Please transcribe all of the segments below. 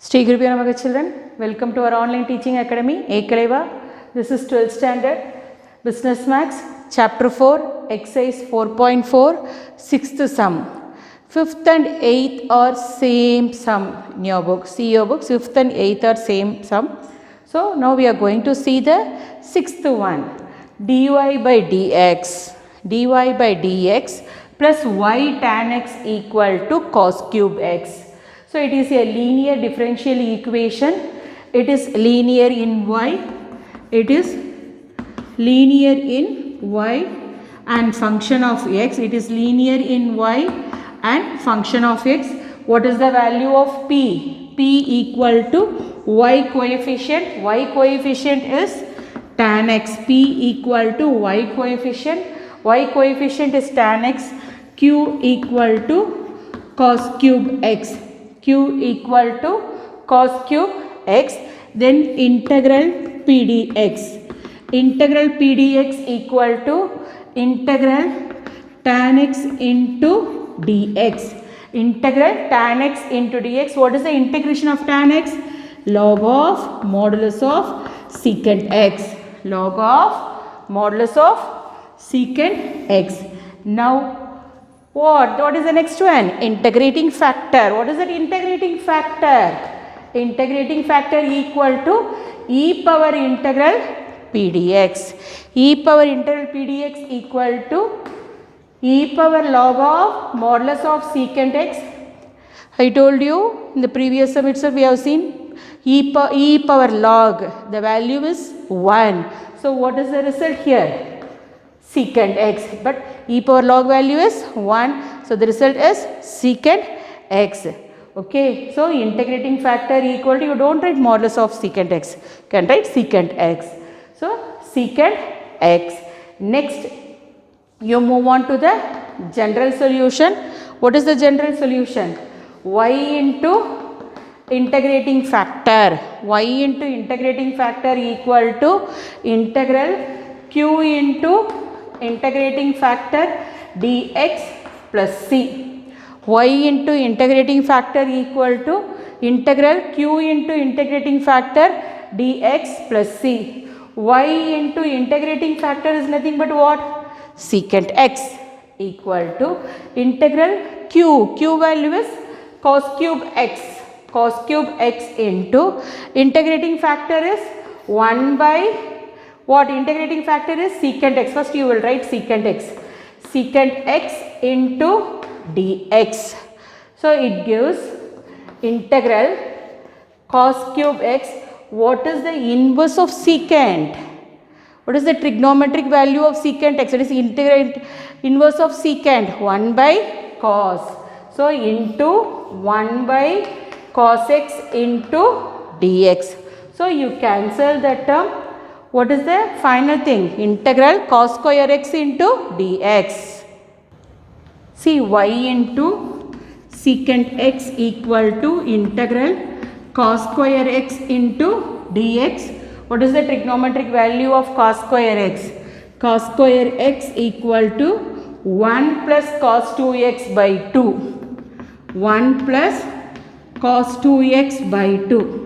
Sri Gurubhyo Namaha children, welcome to our online teaching academy, Ekalaiva. This is 12th standard, Business Maths, Chapter 4, Exercise 4.4, 6th sum. 5th and 8th are same sum in your book. See your books, 5th and 8th are same sum. So now we are going to see the 6th one. dy by dx plus y tan x equal to cos cube x. So it is a linear differential equation. It is linear in y. It is linear in y and function of x. It is linear in y and function of x. What is the value of p? P equal to y coefficient. Y coefficient is tan x. P equal to y coefficient. Y coefficient is tan x. Q equal to cos cube x. Q equal to cos cube x. Then integral p dx. Integral p dx equal to integral tan x into dx. Integral tan x into dx. What is the integration of tan x? Log of modulus of secant x. Log of modulus of secant x. Now what is the next one? Integrating factor. What is that integrating factor? Integrating factor equal to e power integral p dx. E power integral p dx equal to e power log of modulus of secant x. I told you in the previous sum itself we have seen e power log. The value is 1. So what is the result here? Secant x, but e power log value is 1, so the result is secant x. Okay, so integrating factor equal to, you don't write modulus of secant x, you can write secant x. So secant x. Next you move on to the general solution. What is the general solution? Y into integrating factor. Y into integrating factor equal to integral q into integrating factor dx plus c. Y into integrating factor equal to integral q into integrating factor dx plus c. Y into integrating factor is nothing but what? Secant x equal to integral q. Q value is cos cube x. Cos cube x into integrating factor is 1 by what? Integrating factor is secant x. First you will write secant x. Secant x into dx. So it gives integral cos cube x. What is the inverse of secant? What is the trigonometric value of secant x? It is inverse of secant, 1 by cos. So into 1 by cos x into dx. So you cancel that term. What is the final thing? Integral cos square x into dx. See, y into secant x equal to integral cos square x into dx. What is the trigonometric value of cos square x? Cos square x equal to 1 plus cos 2x by 2. 1 plus cos 2x by 2.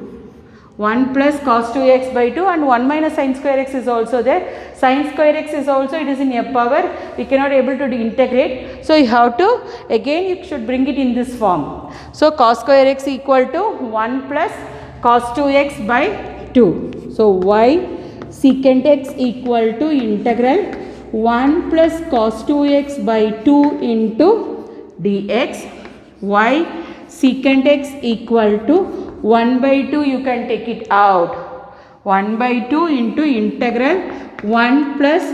1 plus cos 2x by 2 and 1 minus sin square x is also there. Sin square x is also, it is in a power. We cannot able to integrate. So you have to, again you should bring it in this form. So cos square x equal to 1 plus cos 2x by 2. So y secant x equal to integral 1 plus cos 2x by 2 into dx. Y secant x equal to 1 by 2, you can take it out. 1 by 2 into integral 1 plus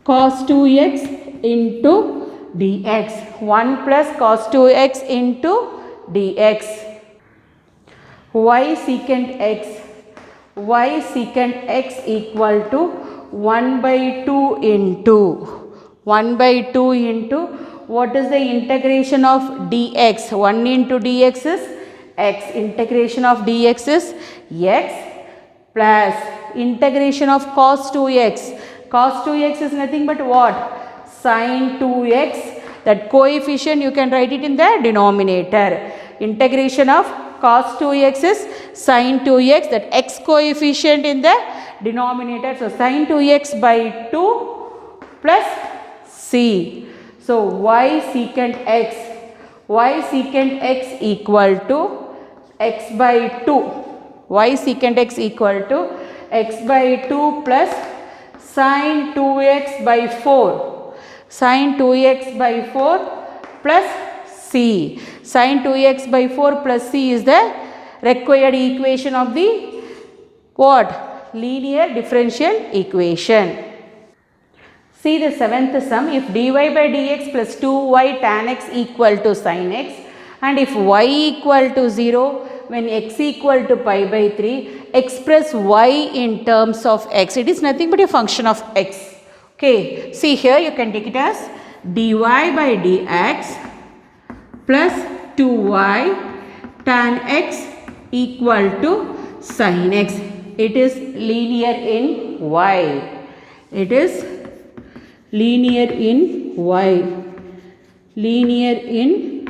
cos 2x into dx. 1 plus cos 2x into dx. Y secant x. Y secant x equal to 1 by 2 into 1 by 2 into, what is the integration of dx? 1 into dx is x. Integration of dx is x plus integration of cos 2x. Cos 2x is nothing but what? Sin 2x. That coefficient you can write it in the denominator. Integration of cos 2x is sin 2x, that x coefficient in the denominator. So sin 2x by 2 plus c. So y secant x equal to x by 2. Y secant x equal to x by 2 plus sin 2x by 4. Sin 2x by 4 plus c. Sin 2x by 4 plus c is the required equation of the what? Linear differential equation. See the seventh sum. If dy by dx plus 2y tan x equal to sin x, and if y equal to 0, when x equal to pi by 3, express y in terms of x. It is nothing but a function of x. Okay. See here, you can take it as dy by dx plus 2y tan x equal to sin x. It is linear in y. It is linear in y. Linear in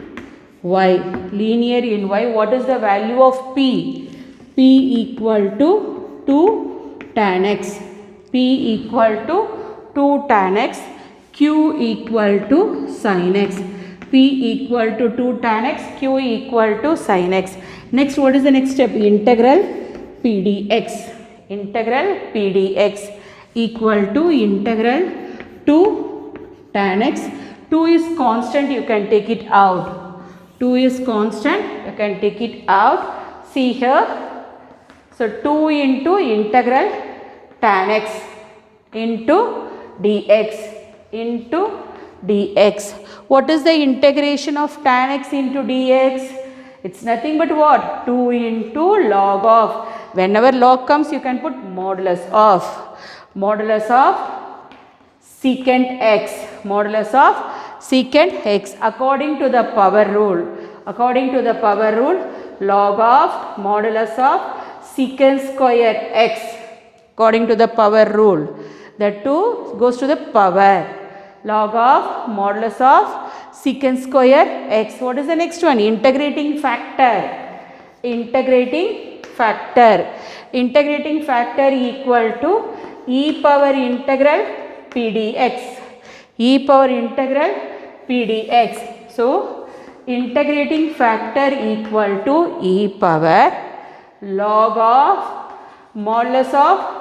y. Linear in y. What is the value of p? P equal to 2 tan x. P equal to 2 tan x. Q equal to sin x. P equal to 2 tan x. Q equal to sin x. Next, what is the next step? Integral p dx. Integral p dx equal to integral 2 tan x. 2 is constant, you can take it out. 2 is constant, you can take it out. See here. So 2 into integral tan x into dx into dx. What is the integration of tan x into dx? It's nothing but what? 2 into log of. Whenever log comes, you can put modulus of. Modulus of secant x. Modulus of secant x according to the power rule. According to the power rule, log of modulus of secant square x. According to the power rule. The 2 goes to the power. Log of modulus of secant square x. What is the next one? Integrating factor. Integrating factor. Integrating factor equal to e power integral p dx. E power integral p dx. So, integrating factor equal to e power log of modulus of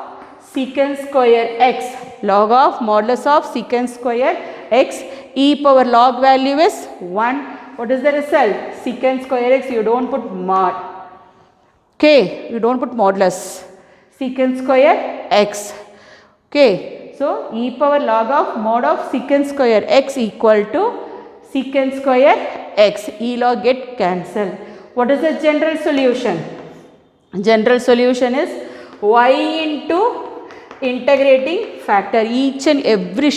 secant square x. Log of modulus of secant square x. E power log value is 1. What is the result? Secant square x, you don't put mod. Okay, you don't put modulus. Secant square x. Okay, so e power log of mod of secant square x equal to secant square x. E log get cancelled. What is the general solution? General solution is y into integrating factor. Each and every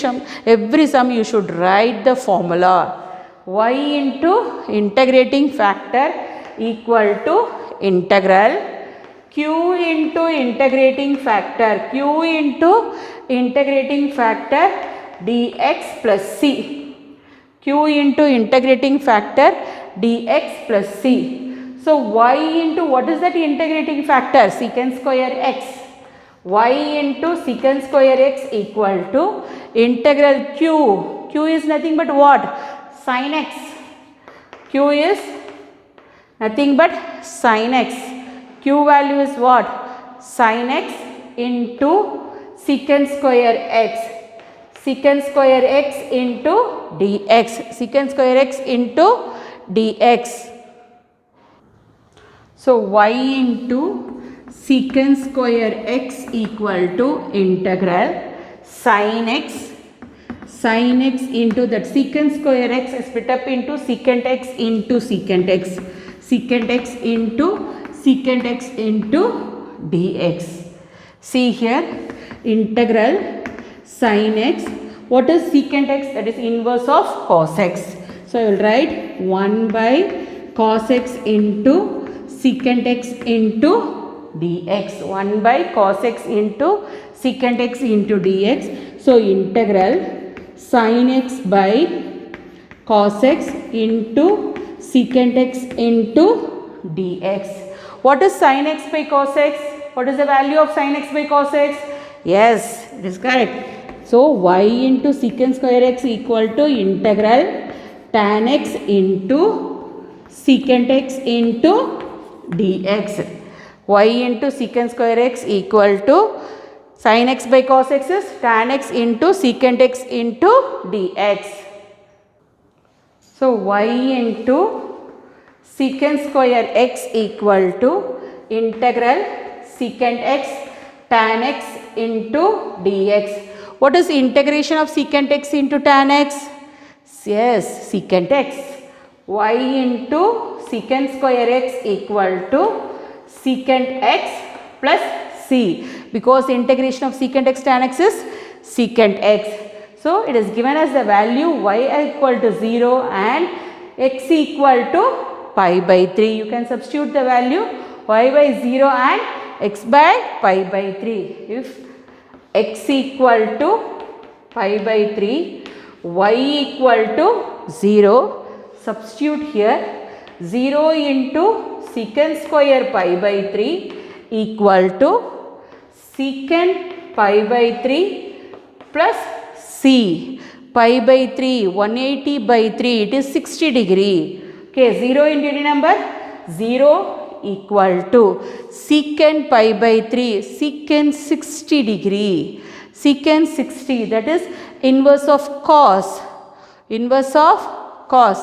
sum you should write the formula. Y into integrating factor equal to integral q into integrating factor. Q into integrating factor dx plus c. Q into integrating factor dx plus c. So y into what is that integrating factor? Secant square x. Y into secant square x equal to integral q. Q is nothing but what? Sin x. Q is nothing but sin x. Q value is what? Sin x into secant square x. Secant square x into dx. Secant square x into dx. So y into secant square x equal to integral sin x into that secant square x is split up into secant x into secant x. Secant x into secant x into dx. See here, integral sin x. What is secant x? That is inverse of cos x. So I will write 1 by cos x into secant x into dx. 1 by cos x into secant x into dx. So integral sin x by cos x into secant x into dx. What is sin x by cos x? What is the value of sin x by cos x? Yes, it is correct. So y into secant square x equal to integral tan x into secant x into dx. Y into secant square x equal to sin x by cos x is tan x into secant x into dx. So y into secant square x equal to integral secant x tan x into dx. What is integration of secant x into tan x? Yes, secant x. Y into secant square x equal to secant x plus c, because integration of secant x tan x is secant x. So it is given as the value y equal to 0 and x equal to pi by 3. You can substitute the value y by 0 and x by pi by 3. If x equal to pi by 3, y equal to 0, substitute here 0 into secant square pi by 3 equal to secant pi by 3 plus c. Pi by 3, 180 by 3, it is 60 degree. Okay, 0 into any number? 0 equal to secant pi by 3, secant 60 degree. Secant 60, that is inverse of cos. Inverse of cos.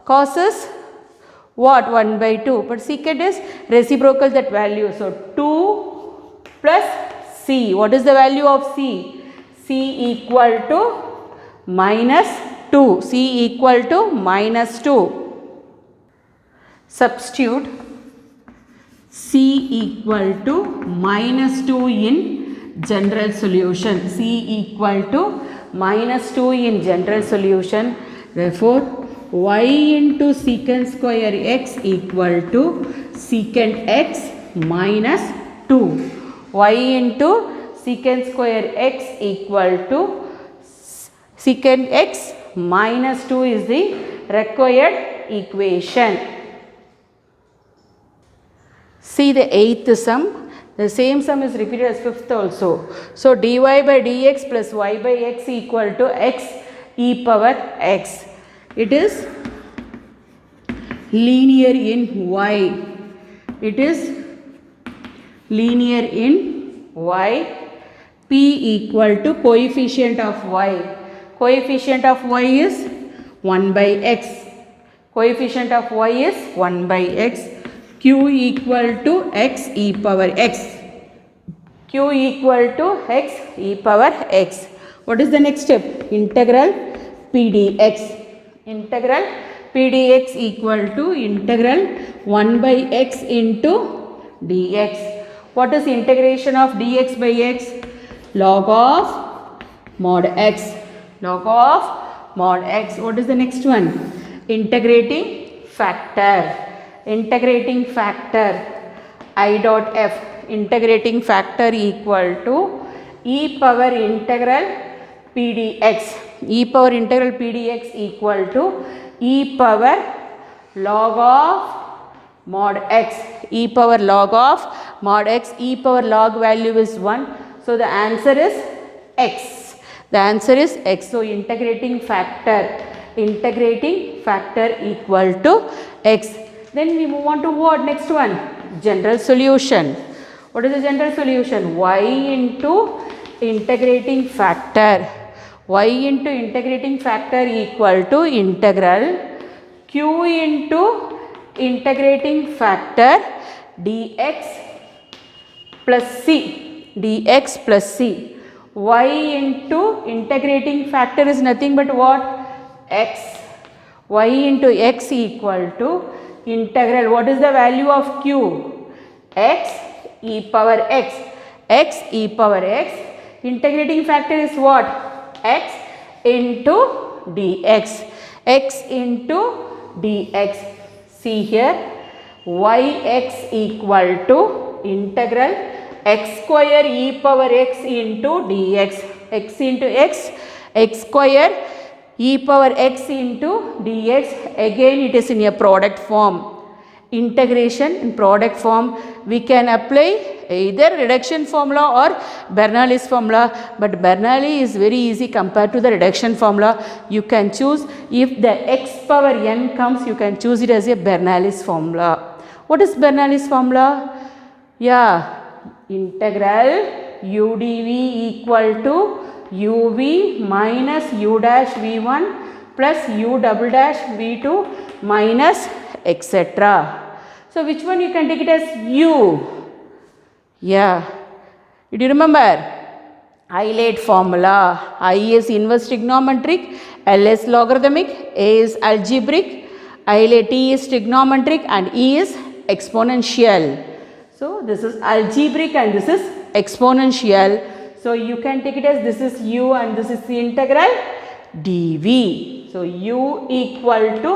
Cos is what? 1 by 2. But secant is reciprocal that value. So 2 plus c. What is the value of c? C equal to minus 2. C equal to minus 2. Substitute c equal to minus 2 in general solution. C equal to minus 2 in general solution. Therefore, y into secant square x equal to secant x minus 2. Y into secant square x equal to secant x minus 2 is the required equation. See the 8th sum. The same sum is repeated as 5th also. So dy by dx plus y by x equal to x e power x. It is linear in y. It is linear in y. P equal to coefficient of y. Coefficient of y is 1 by x. Coefficient of y is 1 by x. Q equal to x e power x. Q equal to x e power x. What is the next step? Integral p dx. Integral p dx equal to integral 1 by x into dx. What is integration of dx by x? Log of mod x. Log of mod x. What is the next one? Integrating factor. Integrating factor I dot f. Integrating factor equal to e power integral p dx. E power integral p dx equal to e power log of mod x. E power log of mod x. E power log value is 1. So the answer is x. The answer is x. So integrating factor equal to x. Then we move on to what? Next one, general solution. What is the general solution? Y into integrating factor. Y into integrating factor equal to integral q into integrating factor dx plus c. Dx plus c. Y into integrating factor is nothing but what? X. Y into x equal to integral. What is the value of q? X e power x. X e power x. Integrating factor is what? X into dx. X into dx. See here, yx equal to integral x square e power x into dx. X into x, x square e power x into dx. Again it is in a product form. integration in product form, we can apply either reduction formula or Bernoulli's formula, but Bernoulli is very easy compared to the reduction formula. You can choose, if the x power n comes, you can choose it as a Bernoulli's formula. What is Bernoulli's formula? Yeah, integral u dv equal to uv minus u dash v1 plus u double dash v2 minus etc. So which one you can take it as u? Yeah, did you remember? Eilert formula. I is inverse trigonometric, L is logarithmic, A is algebraic, Eilert T is trigonometric and E is exponential. So this is algebraic and this is exponential. So you can take it as this is u and this is the integral dv. So u equal to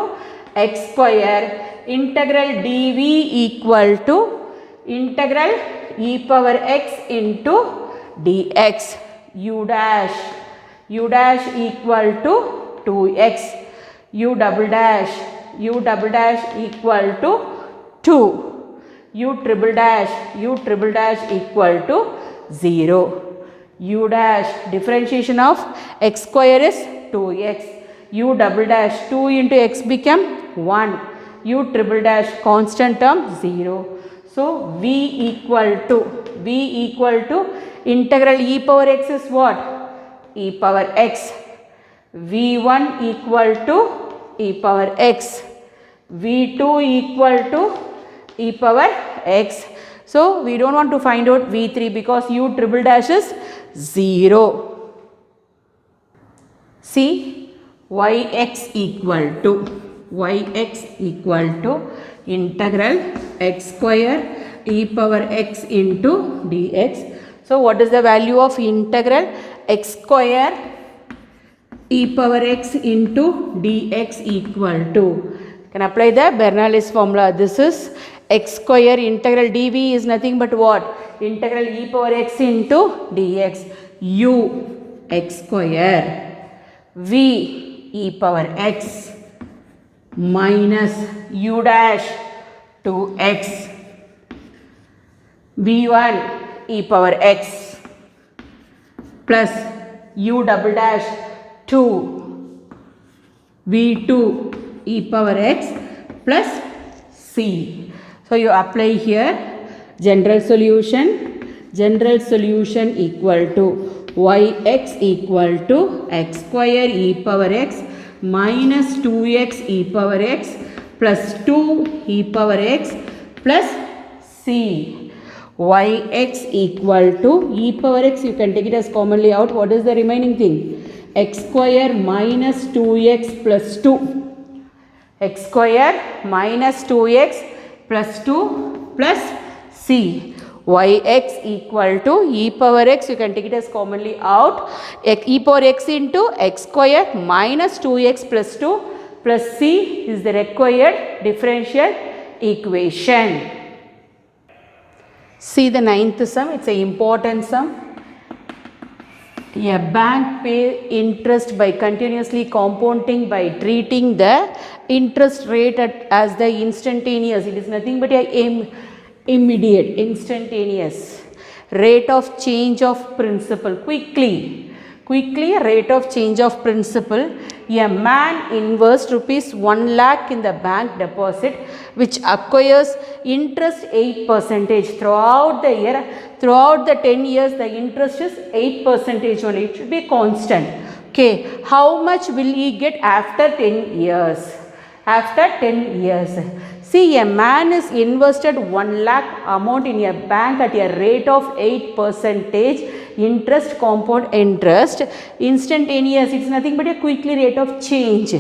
x square, integral dv equal to integral e power x into dx, u dash equal to 2x, u double dash equal to 2, u triple dash equal to 0, u dash differentiation of x square is 2x, u double dash 2 into x become 1, u triple dash constant term 0. So v equal to integral e power x is what? E power x. v1 equal to e power x. v2 equal to e power x. So we don't want to find out v3 because u triple dash is 0. See, yx equal to integral x square e power x into dx. So what is the value of integral x square e power x into dx equal to? You can apply the Bernoulli's formula. This is x square, integral dv is nothing but what? Integral e power x into dx, u x square v e power x minus u dash 2x v1 e power x plus u double dash 2 v2 e power x plus c. So you apply here general solution equal to yx equal to x square e power x minus 2x e power x plus 2 e power x plus c. Yx equal to e power x, you can take it as commonly out. What is the remaining thing? X square minus 2x plus 2. X square minus 2x plus 2 plus c. Yx equal to e power x, you can take it as commonly out. E power x into x square minus 2x plus 2 plus c is the required differential equation. See the ninth sum, it's an important sum. A bank pays interest by continuously compounding by treating the interest rate as the instantaneous. It is nothing but a immediate, instantaneous rate of change of principal. Quickly rate of change of principal. A man invests rupees 1 lakh in the bank deposit which acquires interest 8% throughout the year. Throughout the 10 years the interest is 8% only. It should be constant. Okay, how much will he get after 10 years? After 10 years. See, a man is invested 1 lakh amount in a bank at a rate of 8% interest, compound interest, instantaneous. It's nothing but a quickly rate of change.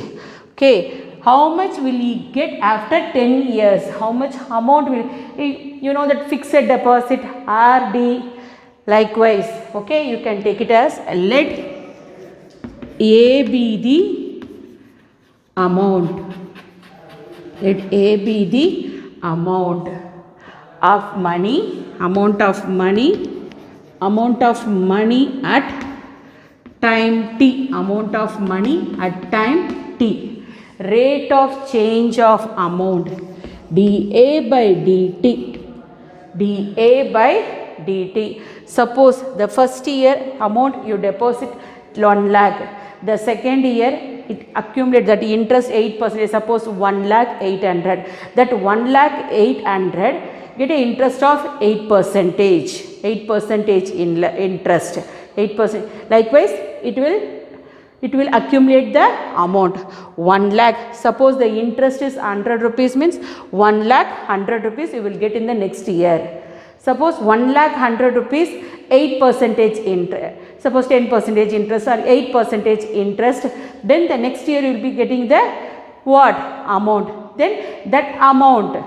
Okay, how much will he get after 10 years? How much amount will, you know that fixed deposit, RD, likewise. Okay, you can take it as let A be the amount. Let A be the amount of money at time t, amount of money at time t, rate of change of amount dA by dt, dA by dt. Suppose the first year amount you deposit 1 lakh, the second year it accumulates that interest 8%, suppose 1 lakh 800, that 1 lakh 800 get an interest of 8%, 8% in interest, 8%. Likewise it will accumulate the amount 1 lakh. Suppose the interest is 100 rupees, means 1 lakh 100 rupees you will get in the next year. Suppose 1 lakh 100 rupees, 8% interest, suppose 10% interest or 8% interest, then the next year you will be getting the what amount, then that amount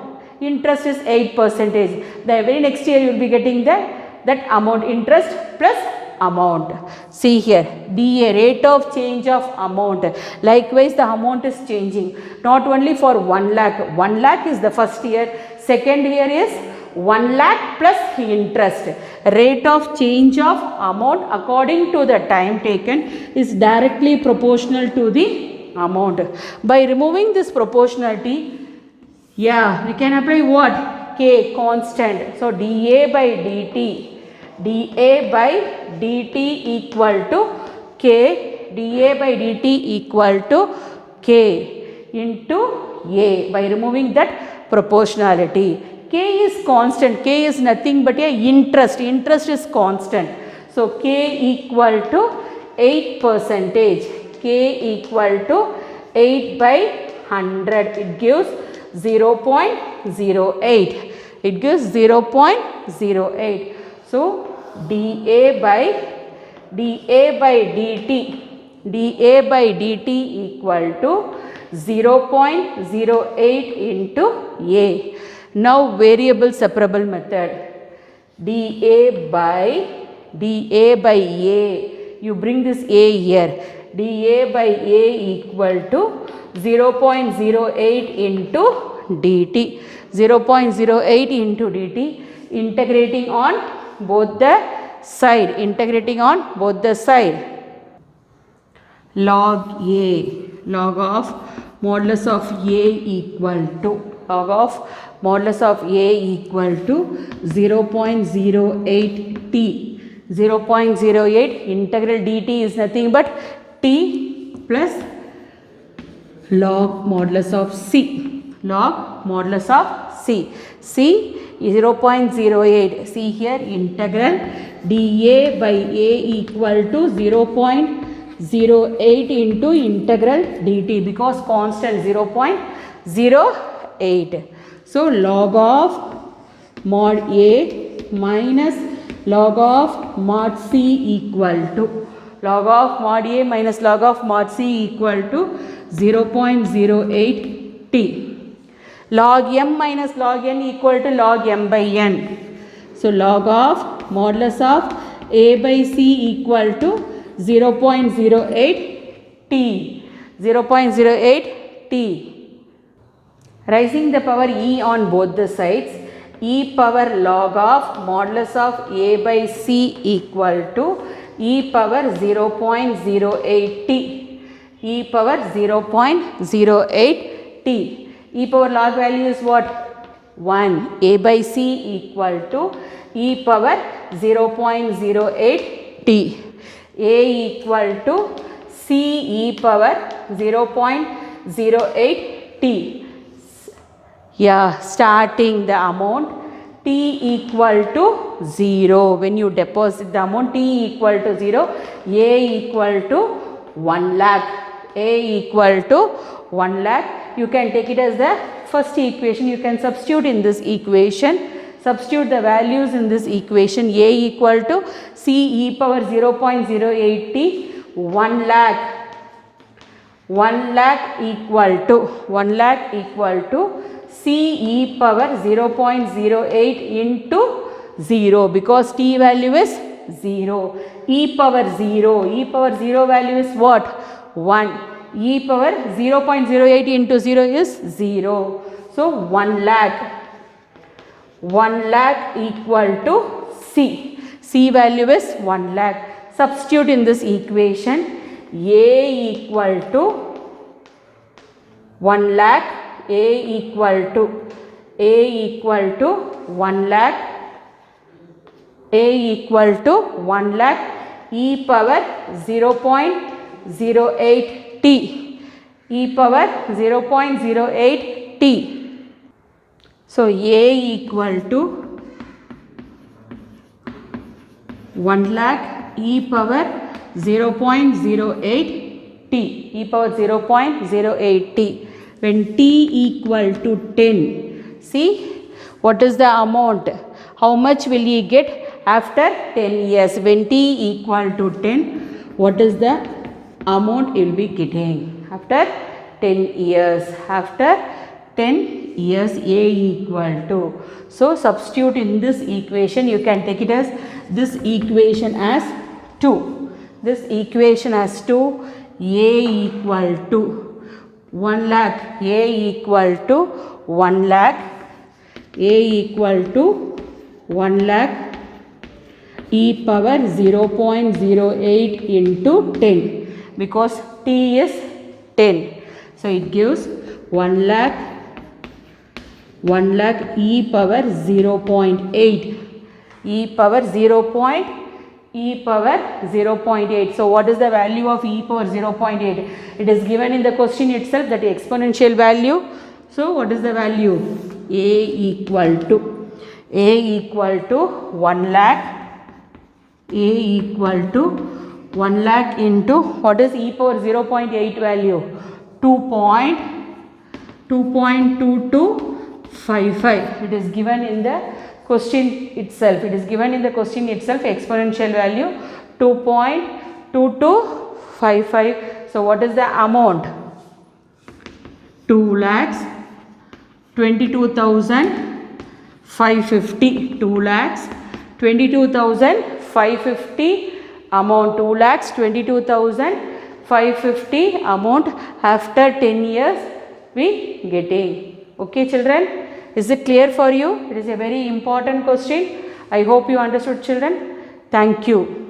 interest is 8%, the very next year you will be getting that amount interest plus amount. See here, dA, rate of change of amount. Likewise the amount is changing, not only for 1 lakh, 1 lakh is the first year, second year is 1 lakh plus interest. Rate of change of amount according to the time taken is directly proportional to the amount. By removing this proportionality, yeah, we can apply what? K, constant. So dA by dt, dA by dt equal to K, dA by dt equal to K into A, by removing that proportionality. K is constant, K is nothing but a interest, interest is constant. So K equal to 8%, K equal to 8 by 100, it gives 0.08, it gives 0.08. So dA by dt, dA by dt equal to 0.08 into A. Now variable separable method, dA by A, you bring this A here, dA by A equal to 0.08 into dt, 0.08 into dt, integrating on both the side, integrating on both the side. Log A, log of modulus of A equal to, log of modulus of A equal to 0.08 t, 0.08, integral dt is nothing but t plus log modulus of C, log modulus of C, C is 0.08, see here integral dA by A equal to 0.08 into integral dt, because constant 0.08. So log of mod A minus log of mod C equal to, log of mod A minus log of mod C equal to 0.08 t. Log m minus log n equal to log m by n. So log of modulus of A by C equal to 0.08 t, 0.08 t. Raising the power e on both the sides, e power log of modulus of A by C equal to e power 0.08 t, e power 0.08 t. E power log value is what? 1. A by C equal to e power 0.08 t. A equal to C e power 0.08 t. Yeah, starting the amount t equal to 0. When you deposit the amount t equal to 0, A equal to 1 lakh, A equal to 1 lakh. You can take it as the first equation, you can substitute in this equation, substitute the values in this equation. A equal to C e power 0.08 t, 1 lakh, 1 lakh equal to C e power 0.08 into 0, because t value is 0. E power 0, e power 0 value is what? 1. E power 0.08 into 0 is 0. So 1 lakh, 1 lakh equal to C. C value is 1 lakh. Substitute in this equation. A equal to 1 lakh, A equal to A equal to 1 lakh, A equal to 1 lakh e power 0.08 t, e power 0.08 t. So A equal to 1 lakh e power 0.08 t, e power 0.08 t. When t equal to 10, see what is the amount, how much will he get after 10 years. When t equal to 10, what is the amount he will be getting after 10 years. After 10 years A equal to, so substitute in this equation, you can take it as this equation as 2, this equation as 2, A equal to 1 lakh, A equal to 1 lakh, A equal to 1 lakh e power 0.08 into 10, because t is 10. So it gives 1 lakh e power 0.8, e power 0.8. So what is the value of e power 0.8? It is given in the question itself, that exponential value. So what is the value? A equal to 1 lakh, A equal to 1 lakh into, what is e power 0.8 value? 2.2255. It is given in the question itself. It is given in the question itself, exponential value 2.2255. So what is the amount? 2,22,550. 2,22,550 amount. 2,22,550 amount after 10 years we getting. Okay children, is it clear for you? It is a very important question. I hope you understood children. Thank you.